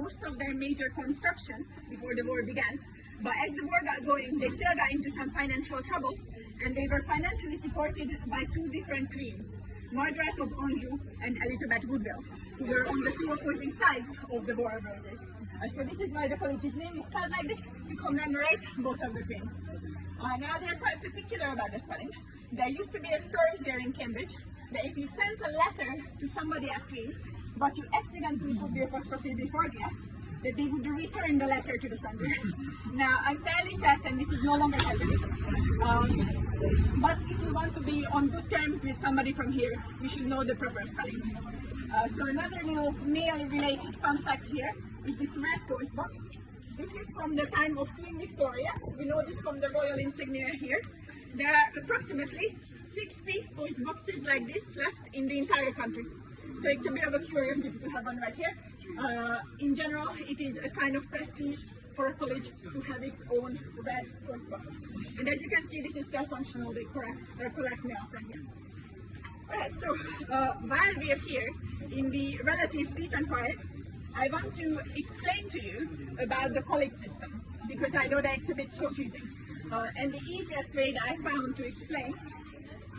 most of their major construction before the war began. But as the war got going, they still got into some financial trouble, and they were financially supported by two different queens, Margaret of Anjou and Elizabeth Woodville, who were on the two opposing sides of the War of Roses. So this is why the college's name is spelled like this, to commemorate both of the queens. Now they're quite particular about the spelling. There used to be a story here in Cambridge that if you sent a letter to somebody at Queen's, but you accidentally put the apostrophe before the S, that they would return the letter to the sender. Now, I'm fairly certain this is no longer happening. But if you want to be on good terms with somebody from here, you should know the proper spelling. So another little mail-related fun fact here is this red post box. This is from the time of Queen Victoria. We know this from the royal insignia here. There are approximately 60 post boxes like this left in the entire country. So it's a bit of a curiosity to have one right here. In general, it is a sign of prestige for a college to have its own red post box. And as you can see, this is still functional. They collect mail from here. Alright, so while we are here in the relative peace and quiet, I want to explain to you about the college system, because I know that it's a bit confusing. And the easiest way that I found to explain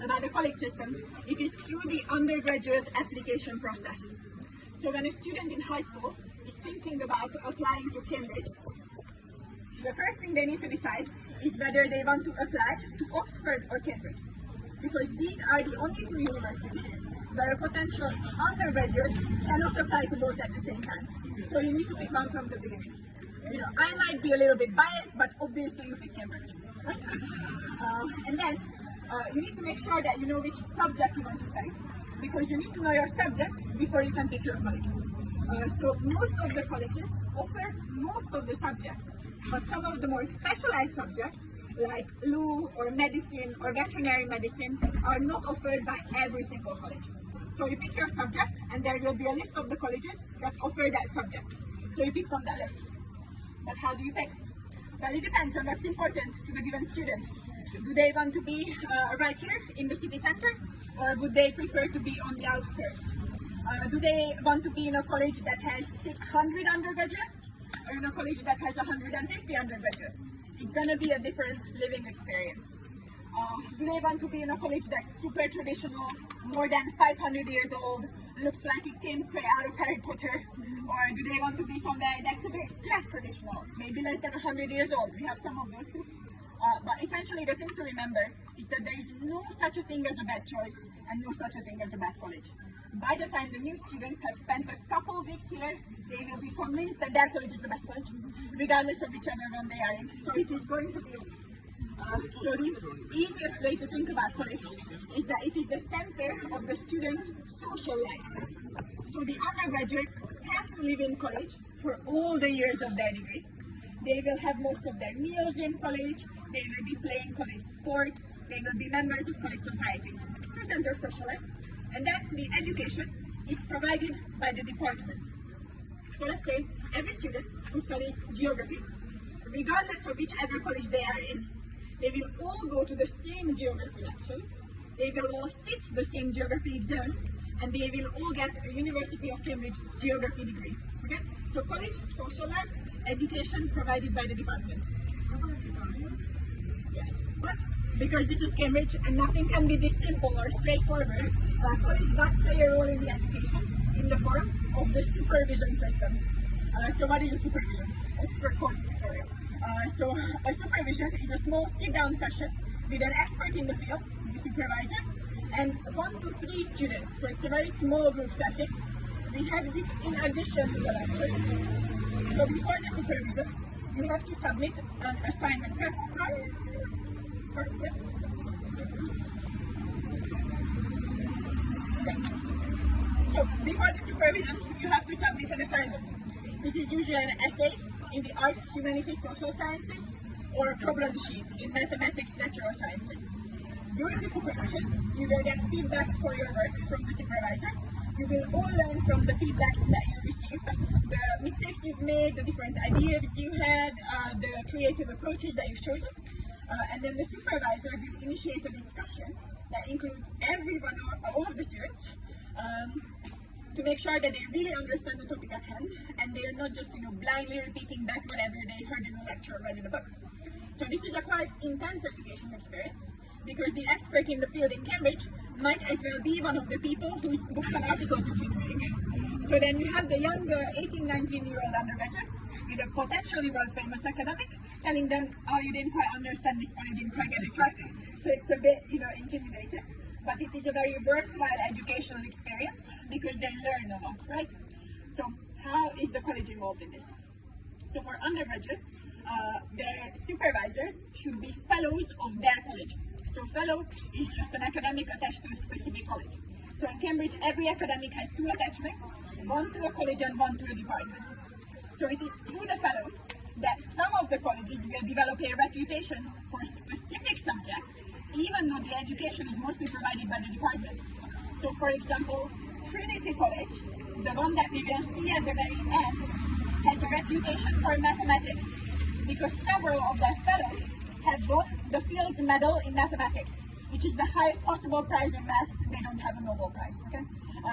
about the college system, it is through the undergraduate application process. So when a student in high school is thinking about applying to Cambridge, the first thing they need to decide is whether they want to apply to Oxford or Cambridge, because these are the only two universities where a potential undergraduate cannot apply to both at the same time. So you need to pick one from the beginning. You know, I might be a little bit biased, but obviously you pick Cambridge, right? And then you need to make sure that you know which subject you want to study, because you need to know your subject before you can pick your college. So most of the colleges offer most of the subjects, but some of the more specialized subjects like law or medicine or veterinary medicine are not offered by every single college. So you pick your subject and there will be a list of the colleges that offer that subject. So you pick from that list. But how do you pick? Well, it depends on what's important to the given student. Do they want to be right here in the city center, or would they prefer to be on the outskirts? Do they want to be in a college that has 600 undergraduates, or in a college that has 150 undergraduates? It's going to be a different living experience. Do they want to be in a college that's super traditional, more than 500 years old, looks like it came straight out of Harry Potter? Or do they want to be somewhere that's a bit less traditional, maybe less than 100 years old? We have some of those too. But essentially the thing to remember is that there is no such a thing as a bad choice and no such a thing as a bad college. By the time the new students have spent a couple of weeks here, they will be convinced that their college is the best college, regardless of whichever one they are in. So it is going to be okay. So the easiest way to think about college is that it is the center of the student's social life. So the undergraduates have to live in college for all the years of their degree. They will have most of their meals in college, they will be playing college sports, they will be members of college societies. So center of social life. And then the education is provided by the department. So let's say every student who studies geography, regardless of whichever college they are in, they will all go to the same geography lectures, they will all sit the same geography exams, and they will all get a University of Cambridge geography degree. Okay? So college, social life, education provided by the department. Yes, but because this is Cambridge and nothing can be this simple or straightforward, college does play a role in the education in the form of the supervision system. So what is a supervision? It's for course tutorial. So a supervision is a small sit-down session with an expert in the field, the supervisor, and 1 to 3 students. So it's a very small group setting. We have this in addition to the lecture. So before the supervision, you have to submit an assignment. Yes? Okay. So before the supervision, you have to submit an assignment. This is usually an essay in the arts, humanities, social sciences, or a problem sheet in mathematics, natural sciences. During the supervision, you will get feedback for your work from the supervisor. You will all learn from the feedbacks that you received, the mistakes you've made, the different ideas you had, the creative approaches that you've chosen. And then the supervisor will initiate a discussion that includes everyone, all of the students, to make sure that they really understand the topic at hand and they're not just blindly repeating back whatever they heard in a lecture or read in a book. So this is a quite intense educational experience because the expert in the field in Cambridge might as well be one of the people whose books and articles you've been reading. So then you have the younger 18, 19-year-old undergraduates with a potentially world-famous academic telling them, oh, you didn't quite understand this or you didn't quite get this right. So it's a bit, intimidating. But it is a very worthwhile educational experience because they learn a lot, right? So how is the college involved in this? So for undergraduates, their supervisors should be fellows of their college. So fellow is just an academic attached to a specific college. So in Cambridge, every academic has two attachments, one to a college and one to a department. So it is through the fellows that some of the colleges will develop a reputation for specific subjects, even though the education is mostly provided by the department. So for example, Trinity College, the one that we will see at the very end, has a reputation for mathematics because several of their fellows have won the Fields Medal in mathematics, which is the highest possible prize in maths. They don't have a Nobel Prize, okay?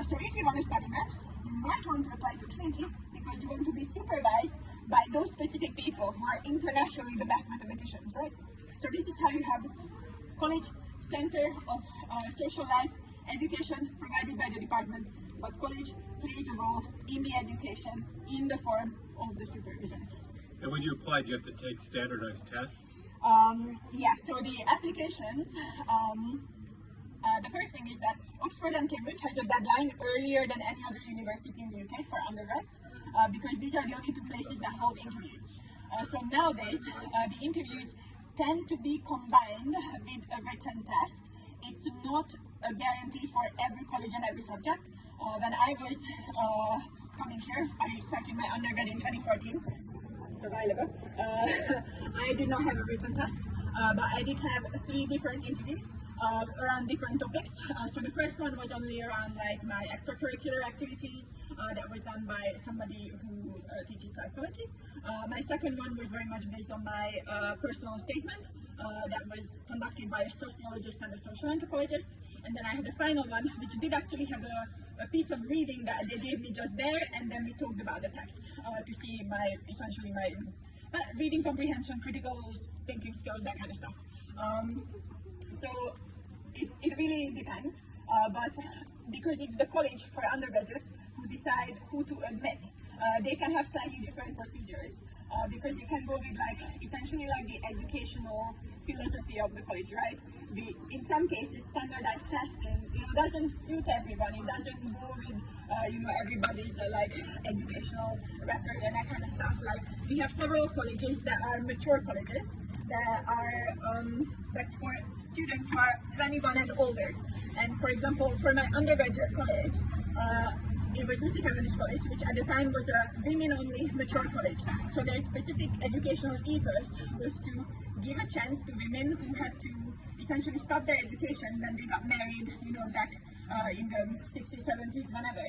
So if you want to study maths, you might want to apply to Trinity because you want to be supervised by those specific people who are internationally the best mathematicians, right? So this is how you have college, center of social life, education provided by the department, but college plays a role in the education in the form of the supervision system. And when you applied, you have to take standardized tests? Yeah, so the applications, the first thing is that Oxford and Cambridge has a deadline earlier than any other university in the UK for undergrads, because these are the only two places that hold interviews. So nowadays, the interviews tend to be combined with a written test. It's not a guarantee for every college and every subject. When I was coming here, I started my undergrad in 2014. It's a while ago. I did not have a written test, but I did have 3 different interviews around different topics. So the first one was only around like my extracurricular activities. That was done by somebody who teaches psychology. My second one was very much based on my personal statement that was conducted by a sociologist and a social anthropologist. And then I had a final one, which did actually have a piece of reading that they gave me just there, and then we talked about the text to see essentially my reading comprehension, critical thinking skills, that kind of stuff. So it really depends, but because it's the college for undergraduates who decide who to admit, they can have slightly different procedures. Because you can go with essentially the educational philosophy of the college, right? In some cases, standardized testing, doesn't suit everyone. It doesn't go with, everybody's educational record and that kind of stuff. We have several colleges that are mature colleges that are that's for students who are 21 and older. And for example, for my undergraduate college, it was Lucy Cavendish College, which at the time was a women-only mature college. So their specific educational ethos was to give a chance to women who had to essentially stop their education when they got married, back in the 60s, 70s, whenever.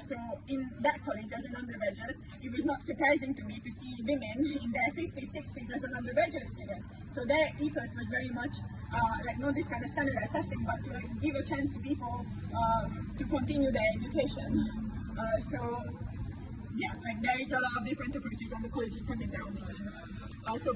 So in that college, as an undergraduate, it was not surprising to me to see women in their 50s, 60s as an undergraduate student. So their ethos was very much not this kind of standardized testing, but to give a chance to people to continue their education. So yeah, there is a lot of different approaches, and the colleges can make their own decisions. So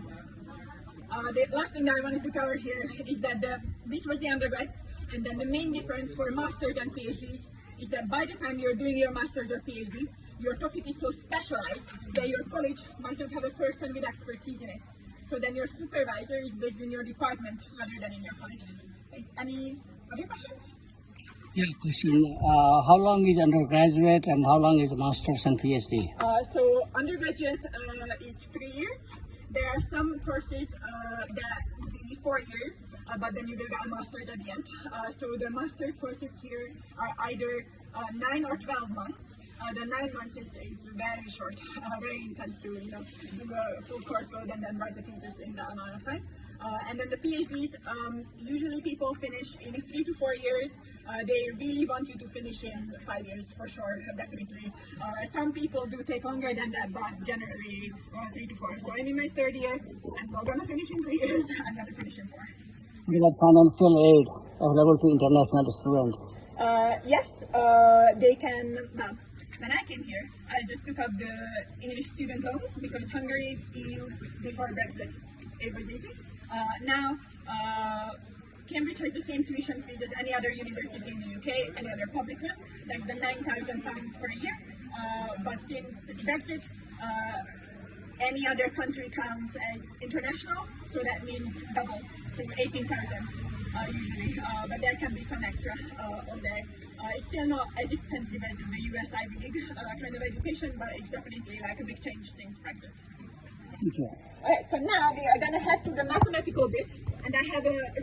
the last thing that I wanted to cover here is that this was the undergrads, and then the main difference for masters and PhDs is that by the time you're doing your master's or PhD, your topic is so specialized that your college might not have a person with expertise in it. So then your supervisor is based in your department rather than in your college. Okay. Any other questions? Yeah, question. How long is undergraduate and how long is master's and PhD? So undergraduate is 3 years. There are some courses that be 4 years, but then you will get a master's at the end. So the master's courses here are either 9 or 12 months. The 9 months is very short, very intense to do a full courseload and then write a thesis in that amount of time. And then the PhDs, usually people finish in 3 to 4 years. They really want you to finish in 5 years for sure, definitely. Some people do take longer than that, but generally 3 to 4. So I'm in my 3rd year. I'm not going to finish in 3 years. I'm going to finish in 4. What financial aid available to international students? Yes, they can. Well, when I came here, I just took up the English student loans because Hungary, EU, before Brexit, it was easy. Now, Cambridge has the same tuition fees as any other university in the UK, any other public one. That's the £9,000 per year. But since Brexit, any other country counts as international, so that means double, so 18,000 usually. But there can be some extra on there. It's still not as expensive as in the US Ivy League kind of education, but it's definitely like a big change since Brexit. Thank you. Alright, so now we are gonna head to the mathematical bit, and I have a